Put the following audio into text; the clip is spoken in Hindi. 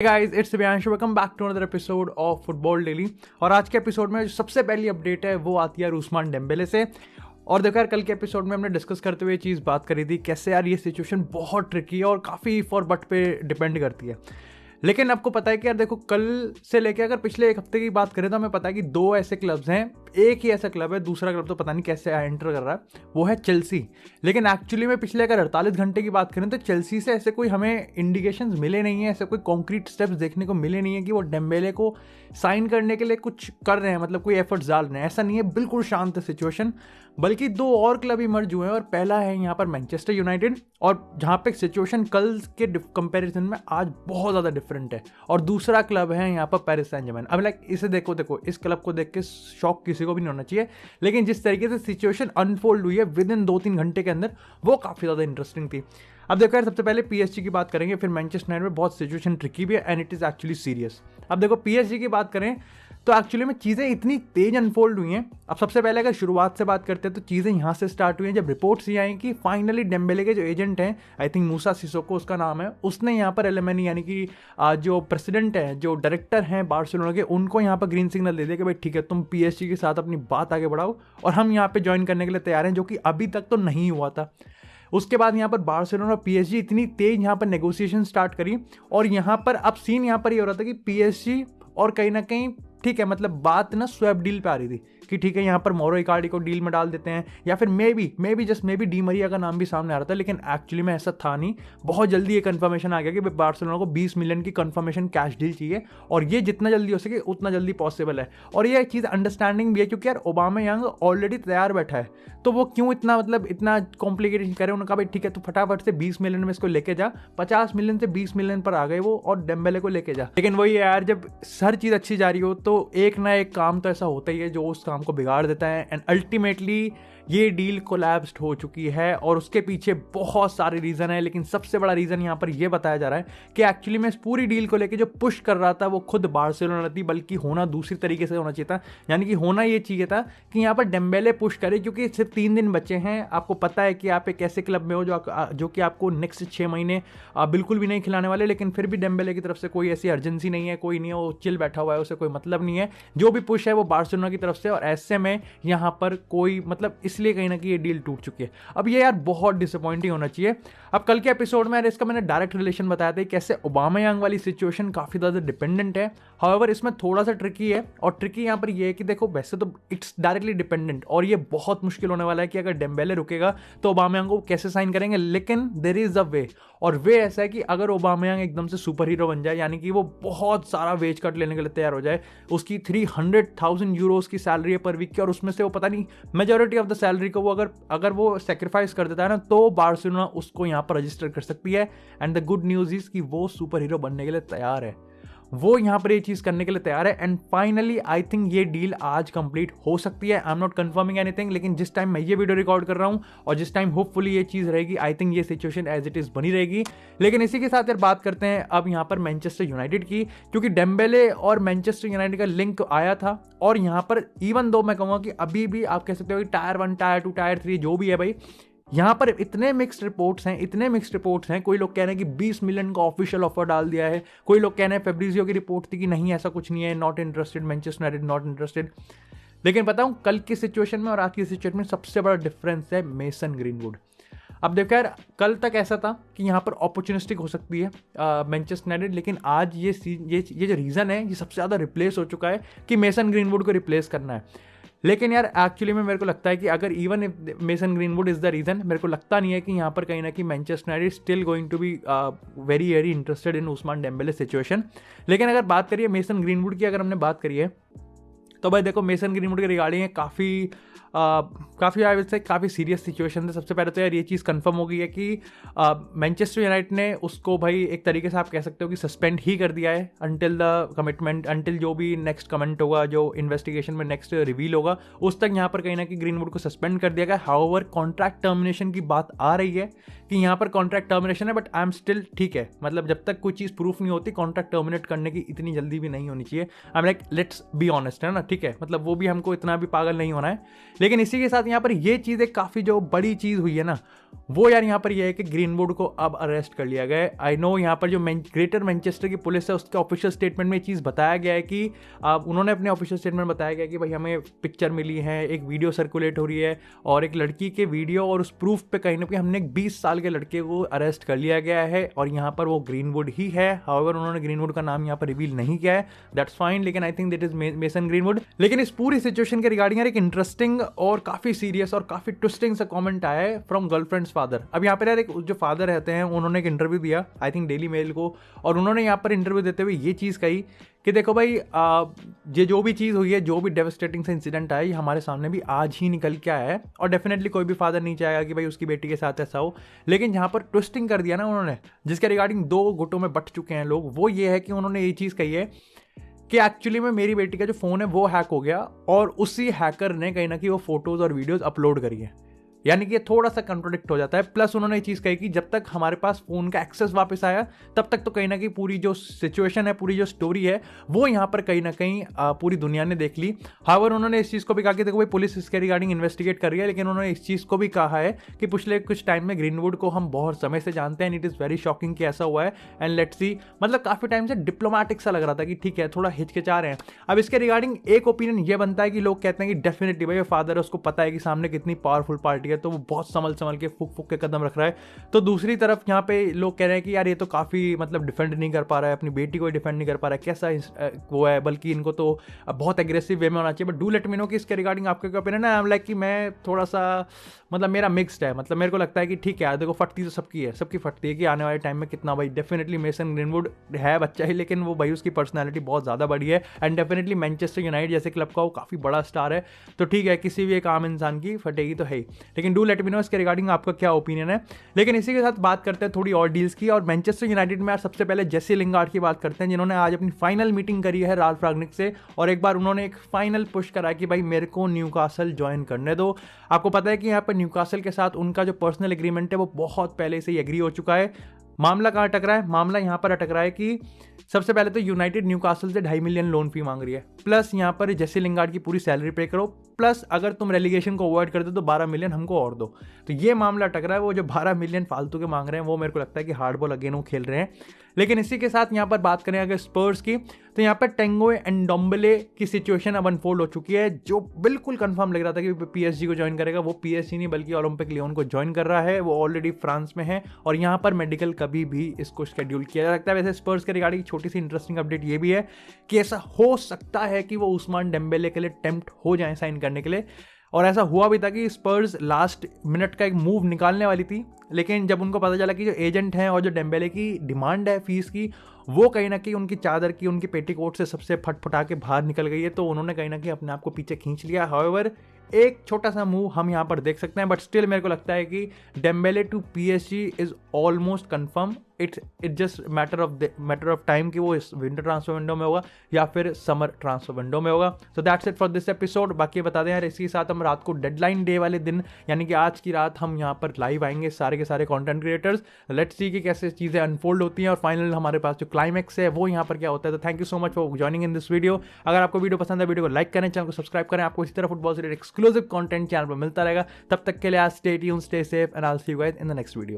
Guys it's Biyanshu, welcome back to another episode of football daily. और आज के एपिसोड में जो सबसे पहली अपडेट है वो आती है उस्मान डेम्बेले से। और देखो यार, कल के एपिसोड में हमने डिस्कस करते हुए चीज़ बात करी थी कैसे यार ये सिचुएशन बहुत ट्रिकी है और काफ़ी फॉर बट पे डिपेंड करती है। लेकिन आपको पता है कि यार देखो, कल से लेके अगर पिछले एक हफ्ते की बात करें तो हमें पता है कि दो ऐसे क्लब्स हैं। एक ही ऐसा क्लब है, दूसरा क्लब तो पता नहीं कैसे एंटर कर रहा है, वो है चेल्सी। लेकिन एक्चुअली में पिछले अगर 48 घंटे की बात करें तो चेल्सी से ऐसे कोई हमें इंडिकेशंस मिले नहीं है, ऐसे कोई कॉन्क्रीट स्टेप्स देखने को मिले नहीं है कि वो डेम्बेले को साइन करने के लिए कुछ कर रहे हैं, मतलब कोई एफर्ट्स डाल रहे हैं। ऐसा नहीं है, बिल्कुल शांत है सिचुएशन। बल्कि दो और क्लब इमर्ज हुए हैं और पहला है यहाँ पर मैनचेस्टर यूनाइटेड, और जहाँ पे सिचुएशन कल के कंपैरिजन में आज बहुत ज़्यादा डिफरेंट है। और दूसरा क्लब है यहाँ पर पेरिस सैंट जर्मेन। अब लाइक इसे देखो, इस क्लब को देख के शॉक किसी को भी नहीं होना चाहिए, लेकिन जिस तरीके से सिचुएशन अनफोल्ड हुई है विद इन 2-3 घंटे के अंदर, वो काफ़ी ज़्यादा इंटरेस्टिंग थी। अब देखो यार, सबसे पहले पीएसजी की बात करेंगे, फिर मैनचेस्टर यूनाइटेड में बहुत सिचुएशन ट्रिकी भी है and it is actually serious. अब देखो पीएसजी की बात करें तो एक्चुअली में चीज़ें इतनी तेज अनफोल्ड हुई हैं। अब सबसे पहले अगर शुरुआत से बात करते हैं तो चीज़ें यहाँ से स्टार्ट हुई हैं जब रिपोर्ट्स ये आई कि फाइनली डेम्बेले के जो एजेंट हैं, आई थिंक मूसा सिसोको उसका नाम है, उसने यहाँ पर एलएमएनई यानी कि जो प्रेसिडेंट है, जो डायरेक्टर हैं बार्सिलोना के, उनको यहाँ पर ग्रीन सिग्नल दे दिया कि भाई ठीक है, तुम पीएसजी के साथ अपनी बात आगे बढ़ाओ और हम यहाँ पर ज्वाइन करने के लिए तैयार हैं, जो कि अभी तक तो नहीं हुआ था। उसके बाद यहाँ पर बार्सिलोना और पीएसजी इतनी तेज यहाँ पर नेगोशिएशन स्टार्ट करी, और यहाँ पर अब सीन यहाँ पर ये हो रहा था कि पीएसजी और कहीं ना कहीं ठीक है, मतलब बात ना स्वैप डील पे आ रही थी कि ठीक है यहाँ पर मोरो इकार्डी को डील में डाल देते हैं, या फिर मे बी डी मरिया का नाम भी सामने आ रहा था। लेकिन एक्चुअली में ऐसा था नहीं। बहुत जल्दी ये कंफर्मेशन आ गया कि बार्सिलोना को 20 मिलियन की कंफर्मेशन कैश डील चाहिए, और ये जितना जल्दी हो सके उतना जल्दी पॉसिबल है। और ये चीज़ अंडरस्टैंडिंग भी है, क्योंकि यार ओबामेयांग ऑलरेडी तैयार बैठा है, तो वो क्यों इतना कॉम्प्लिकेटेड करे। उन्होंने कहा भाई ठीक है, तो फटाफट से 20 मिलियन में इसको लेके जा। 50 मिलियन से 20 मिलियन पर आ गए वो, और डेम्बेले को लेके जा। लेकिन वही यार, जब हर चीज़ अच्छी जा रही हो तो एक ना एक काम तो ऐसा होता ही है जो उस काम को बिगाड़ देता है। एंड अल्टीमेटली ये डील कोलैप्स्ड हो चुकी है, और उसके पीछे बहुत सारे रीज़न है। लेकिन सबसे बड़ा रीज़न यहाँ पर यह बताया जा रहा है कि एक्चुअली में इस पूरी डील को लेकर जो पुश कर रहा था वो खुद बार्सिलोना थी, बल्कि होना दूसरी तरीके से होना चाहिए था। यानी कि होना ये चाहिए था कि यहाँ पर डेम्बेले पुश करे, क्योंकि सिर्फ 3 दिन बचे हैं। आपको पता है कि आप एक ऐसे क्लब में हो जो कि आपको नेक्स्ट 6 महीने बिल्कुल भी नहीं खिलाने वाले, लेकिन फिर भी डेम्बेले की तरफ से कोई ऐसी अर्जेंसी नहीं है, कोई नहीं है, वो चिल बैठा हुआ है, उसे कोई मतलब नहीं है। जो भी पुश है वो बार्सिलोना की तरफ से, और ऐसे में यहाँ पर कोई मतलब इसलिए कहीं ना कहीं ये डील टूट चुकी है। अब ये यार बहुत डिसअपॉइंटिंग होना चाहिए। अब कल के एपिसोड में इसका मैंने डायरेक्ट रिलेशन बताया था कैसे ओबामेयांग वाली सिचुएशन काफ़ी ज़्यादा डिपेंडेंट है। हाउएवर इसमें थोड़ा सा ट्रिकी है, और ट्रिकी यहाँ पर ये है कि देखो, वैसे तो इट्स डायरेक्टली डिपेंडेंट, और ये बहुत मुश्किल होने वाला है कि अगर डेम्बेले रुकेगा तो ओबामेयांग को कैसे साइन करेंगे। लेकिन देयर इज अ वे, और वे ऐसा है कि अगर ओबामेयांग एकदम से सुपर हीरो बन जाए, यानी कि वो बहुत सारा वेज कट लेने के लिए तैयार हो जाए, उसकी 300,000 यूरोज की सैलरी है पर वीक की, और उसमें से वो पता नहीं मेजॉरिटी ऑफ द सैलरी को वो अगर वो सेक्रीफाइस कर देता है ना, तो बार्सिलोना उसको यहाँ पर रजिस्टर कर सकती है। And the good news is कि वो सुपर हीरो बनने के लिए तैयार है, वो यहाँ पर ये चीज़ करने के लिए तैयार है। एंड फाइनली आई थिंक ये डील आज कंप्लीट हो सकती है। I am not confirming anything, लेकिन जिस टाइम मैं ये वीडियो रिकॉर्ड कर रहा हूँ और जिस टाइम होपफुली ये चीज़ रहेगी, आई थिंक ये सिचुएशन एज इट इज़ बनी रहेगी। लेकिन इसी के साथ यार बात करते हैं अब यहाँ पर मैनचेस्टर यूनाइटेड की, क्योंकि डेम्बेले और मैनचेस्टर यूनाइटेड का लिंक आया था। और यहाँ पर इवन दो मैं कहूँगा कि अभी भी आप कह सकते हो कि टायर 1, टायर 2, टायर 3 जो भी है भाई, यहाँ पर इतने मिक्स्ड रिपोर्ट्स हैं। कोई लोग कह रहे हैं कि 20 मिलियन का ऑफिशियल ऑफर डाल दिया है, कोई लोग कह रहे हैं फेब्रिजियो की रिपोर्ट थी कि नहीं ऐसा कुछ नहीं है, not interested, Manchester United not interested. लेकिन बताऊँ, कल की सिचुएशन में और आज की सिचुएशन में सबसे बड़ा डिफरेंस है मेसन ग्रीनवुड। अब देखो यार, कल तक ऐसा था कि यहाँ पर अपॉर्चुनिस्टिक हो सकती है मैनचेस्टर यूनाइटेड, लेकिन आज ये जो रीज़न है ये सबसे ज़्यादा रिप्लेस हो चुका है कि मेसन ग्रीनवुड को रिप्लेस करना है। लेकिन यार एक्चुअली में मेरे को लगता है कि अगर even if mason greenwood is the reason, मेरे को लगता नहीं है कि यहाँ पर कहीं ना कहीं Manchester United still going to be very interested in Ousmane Dembele situation. लेकिन अगर बात करिए मेसन ग्रीनवुड की, अगर हमने बात करी है तो भाई देखो, मेसन ग्रीनवुड के रिगार्डिंग काफ़ी सीरियस सिचुएशन है। सबसे पहले तो यार ये चीज़ कंफर्म हो गई है कि मैनचेस्टर यूनाइटेड ने उसको भाई एक तरीके से आप कह सकते हो कि सस्पेंड ही कर दिया है अंटिल द कमिटमेंट, अंटिल जो भी नेक्स्ट कमेंट होगा, जो इन्वेस्टिगेशन में नेक्स्ट रिवील होगा, उस तक यहाँ पर कहीं ना कहीं ग्रीनवुड को सस्पेंड कर दिया गया। हाउएवर कॉन्ट्रैक्ट टर्मिनेशन की बात आ रही है कि यहाँ पर कॉन्ट्रैक्ट टर्मिनेशन है, बट आई एम स्टिल ठीक है, मतलब जब तक कोई चीज़ प्रूफ नहीं होती कॉन्ट्रैक्ट टर्मिनेट करने की इतनी जल्दी भी नहीं होनी चाहिए। I am like let's be honest, है ना, ठीक है, मतलब वो भी हमको इतना भी पागल नहीं होना है। लेकिन इसी के साथ यहाँ पर ये चीज़ एक काफ़ी जो बड़ी चीज़ हुई है ना, वो यार यहाँ पर यह है कि ग्रीनवुड को अब अरेस्ट कर लिया गया है। आई नो यहाँ पर जो ग्रेटर मैनचेस्टर की पुलिस है उसके ऑफिशियल स्टेटमेंट में ये चीज़ बताया गया है कि उन्होंने अपने ऑफिशियल स्टेटमेंट बताया गया कि भाई हमें पिक्चर मिली है, एक वीडियो सर्कुलेट हो रही है और एक लड़की के वीडियो और उस प्रूफ पे कहीं ना कहीं हमने एक 20 साल के लड़के को अरेस्ट कर लिया गया है और यहाँ पर वो ग्रीनवुड ही है। हाउएवर उन्होंने ग्रीनवुड का नाम यहाँ पर रिवील नहीं किया है, दैट्स फाइन, लेकिन I think that is mason greenwood. लेकिन इस पूरी सिचुएशन के रिगार्डिंग एक इंटरेस्टिंग और काफी सीरियस और काफी ट्विस्टिंग सा कमेंट आया है फ्रॉम गर्लफ्रेंड्स फादर। अब यहाँ पर यार एक जो फादर रहते हैं उन्होंने एक इंटरव्यू दिया आई थिंक डेली मेल को, और उन्होंने यहाँ पर इंटरव्यू देते हुए ये चीज़ कही कि देखो भाई ये जो भी चीज़ हुई है, जो भी डेवस्टेटिंग से इंसिडेंट आया, ये हमारे सामने भी आज ही निकल के आया है और डेफिनेटली कोई भी फादर नहीं चाहेगा कि भाई उसकी बेटी के साथ ऐसा हो। लेकिन जहाँ पर ट्विस्टिंग कर दिया ना उन्होंने, जिसके रिगार्डिंग दो गुटों में बट चुके हैं लोग, वो ये है कि उन्होंने ये चीज़ कही है कि एक्चुअली में मेरी बेटी का जो फ़ोन है वो हैक हो गया और उसी हैकर ने कहीं ना कहीं वो फोटोज़ और वीडियोज़ अपलोड करी है। यानी कि ये थोड़ा सा कॉन्ट्रोडिक्ट हो जाता है। प्लस उन्होंने ये चीज़ कही कि जब तक हमारे पास फ़ोन का एक्सेस वापस आया तब तक तो कहीं ना कहीं पूरी जो सिचुएशन है, पूरी जो स्टोरी है, वो यहाँ पर कहीं ना कहीं पूरी दुनिया ने देख ली। हाउएवर उन्होंने इस चीज़ को भी कहा कि देखो भाई पुलिस इसके रिगार्डिंग इन्वेस्टिगेट कर रही है, लेकिन उन्होंने इस चीज़ को भी कहा है कि पिछले कुछ टाइम में ग्रीनवुड को हम बहुत समय से जानते हैं, इट इज़ वेरी शॉकिंग कि ऐसा हुआ है एंड लेट्स सी। मतलब काफ़ी टाइम से डिप्लोमेटिक सा लग रहा था कि ठीक है थोड़ा हिचकिचा रहे हैं। अब इसके रिगार्डिंग एक ओपिनियन ये बनता है कि लोग कहते हैं कि डेफिनेटली भाई फादर है, उसको पता है कि सामने कितनी पावरफुल पार्टी है, तो वो बहुत संभल के फूक के कदम रख रहा है। तो दूसरी तरफ यहाँ पे लोग कह रहे हैं कि यार ये तो काफी मतलब डिफेंड नहीं कर पा रहा है, अपनी बेटी को डिफेंड नहीं कर पा रहा है, कैसा वो है, बल्कि इनको तो बहुत एग्रेसिव वे में होना चाहिए। But do let me know कि इसके रिगार्डिंग आपका क्या ओपिनियन है। आई एम लाइक कि मैं थोड़ा सा मतलब मेरा मिक्स्ड है। मतलब मेरे को लगता है कि ठीक है देखो फटती तो सबकी है, सबकी फटती है कि आने वाले टाइम में कितना भाई डेफिनेटली मेसन ग्रीनवुड है बच्चा ही, लेकिन वो भाई उसकी पर्सनैलिटी बहुत ज़्यादा बड़ी है एंड डेफिनेटली मैनचेस्टर यूनाइटेड जैसे क्लब का वो काफ़ी बड़ा स्टार है। तो ठीक है किसी भी एक आम इंसान की फटेगी तो है ही, लेकिन डू लेट मी नो इसके रिगार्डिंग आपका क्या ओपिनियन है। लेकिन इसी के साथ बात करते हैं थोड़ी और डील्स की, और मैनचेस्टर यूनाइटेड में यार सबसे पहले जेसी लिंगार्ड की बात करते हैं, जिन्होंने आज अपनी फाइनल मीटिंग करी है राल्फ रागनिक से और एक बार उन्होंने एक फाइनल पुश करा कि भाई मेरे को न्यूकासल ज्वाइन करने दो। आपको पता है कि यहाँ पर न्यूकासल के साथ उनका जो पर्सनल एग्रीमेंट है वो बहुत पहले से ही एग्री हो चुका है। मामला कहाँ अटक रहा है? मामला यहाँ पर अटक रहा है कि सबसे पहले तो यूनाइटेड न्यूकासल से 2.5 मिलियन लोन फी मांग रही है, प्लस यहाँ पर जेसी लिंगार्ड की पूरी सैलरी पे करो, प्लस अगर तुम रेलीगेशन को अवॉइड कर दो तो 12 मिलियन हमको और दो। तो ये मामला अटक रहा है। वो जो 12 मिलियन फालतू के मांग रहे हैं वो मेरे को लगता है कि हार्ड बॉल अगेन वो खेल रहे हैं। लेकिन इसी के साथ यहाँ पर बात करें अगर स्पर्स की, तो यहाँ पर टेंगो एंडोम्बेले की सिचुएशन अब अनफोल्ड हो चुकी है। जो बिल्कुल कंफर्म लग रहा था कि पीएसजी को ज्वाइन करेगा, वो पीएसजी नहीं बल्कि ओलंपिक लियोन को ज्वाइन कर रहा है। वो ऑलरेडी फ्रांस में है और यहाँ पर मेडिकल कभी भी इसको शेड्यूल किया जा सकता है। वैसे स्पर्स के रिगार्डिंग छोटी सी इंटरेस्टिंग अपडेट ये भी है कि ऐसा हो सकता है कि वो उस्मान डेम्बेले के लिए टेम्प्ट हो जाए साइन करने के लिए, और ऐसा हुआ भी था कि स्पर्स लास्ट मिनट का एक मूव निकालने वाली थी, लेकिन जब उनको पता चला कि जो एजेंट हैं और जो डेम्बेले की डिमांड है फीस की वो कहीं ना कहीं उनकी चादर की, उनकी पेटीकोट से सबसे फटफटा के बाहर निकल गई है, तो उन्होंने कहीं ना कहीं अपने आप को पीछे खींच लिया। हाउएवर एक छोटा सा मूव हम यहाँ पर देख सकते हैं, बट स्टिल मेरे को लगता है कि Dembele to PSG is almost confirm. It just matter of time कि वो इस विंटर ट्रांसफर विंडो में होगा या फिर समर ट्रांसफर विंडो में होगा। So that's it for this episode. बाकी बता दें यार इसी साथ हम रात को डेडलाइन डे वाले दिन यानी कि आज की रात हम यहाँ पर लाइव आएंगे सारे के सारे कंटेंट क्रिएटर्स। लेट्स सी कि कैसे चीज़ें अनफोल्ड होती हैं और फाइनल हमारे पास जो क्लाइमैक्स है वो यहाँ पर क्या होता है। तो thank you so much for joining in this video. अगर आपको वीडियो पसंद है वीडियो को लाइक करें, चैनल को सब्सक्राइब करें। आपको इसी तरह फुटबॉल से एक्सक्लूसिव कंटेंट चैनल पर मिलता रहेगा। तब तक के लिए stay tuned, stay safe and I will see you guys in the next video.